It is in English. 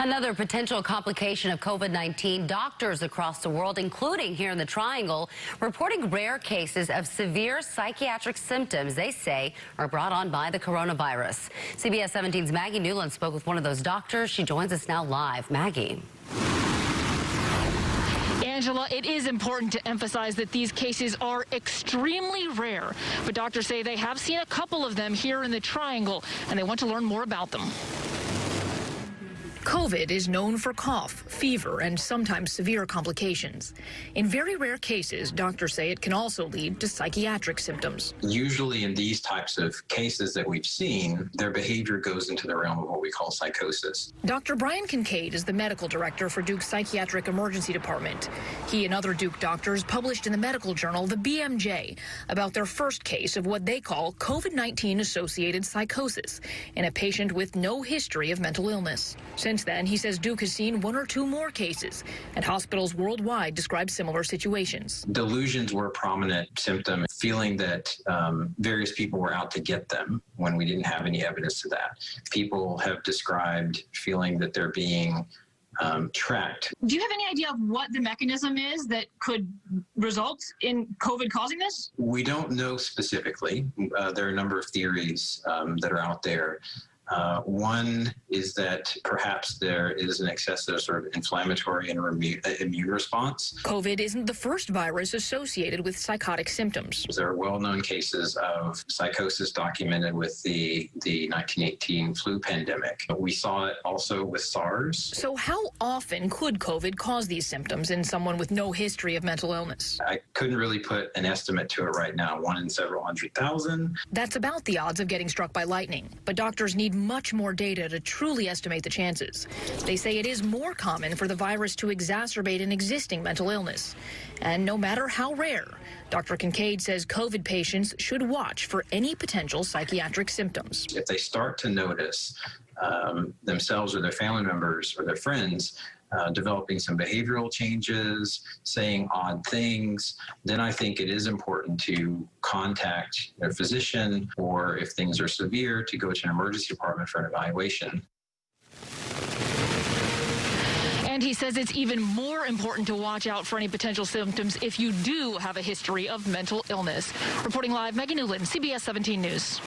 Another potential complication of COVID-19, doctors across the world, including here in the Triangle, reporting rare cases of severe psychiatric symptoms they say are brought on by the coronavirus. CBS 17's Maggie Newland spoke with one of those doctors. She joins us now live. Maggie. Angela, it is important to emphasize that these cases are extremely rare, but doctors say they have seen a couple of them here in the Triangle, and they want to learn more about them. COVID is known for cough, fever, and sometimes severe complications. In very rare cases, doctors say it can also lead to psychiatric symptoms. Usually in these types of cases that we've seen, their behavior goes into the realm of what we call psychosis. Dr. Brian Kincaid is the medical director for Duke's Psychiatric Emergency Department. He and other Duke doctors published in the medical journal, the BMJ, about their first case of what they call COVID-19 associated psychosis in a patient with no history of mental illness. Since then, he says Duke has seen one or two more cases, and hospitals worldwide describe similar situations. Delusions were a prominent symptom, feeling that various people were out to get them when we didn't have any evidence to that. People have described feeling that they're being tracked. Do you have any idea of what the mechanism is that could result in COVID causing this? We don't know specifically. There are a number of theories that are out there. One is that perhaps there is an excessive sort of inflammatory and immune response. COVID isn't the first virus associated with psychotic symptoms. There are well-known cases of psychosis documented with the 1918 flu pandemic. We saw it also with SARS. So how often could COVID cause these symptoms in someone with no history of mental illness? I couldn't really put an estimate to it right now, 1 in several 100,000. That's about the odds of getting struck by lightning, but doctors need much more data to truly estimate the chances. They say it is more common for the virus to exacerbate an existing mental illness. And no matter how rare, Dr. Kincaid says COVID patients should watch for any potential psychiatric symptoms. If they start to notice themselves or their family members or their friends developing some behavioral changes, saying odd things, then I think it is important to contact their physician, or if things are severe, to go to an emergency department for an evaluation. And he says it's even more important to watch out for any potential symptoms if you do have a history of mental illness. Reporting live, Maggie Newland, CBS 17 News.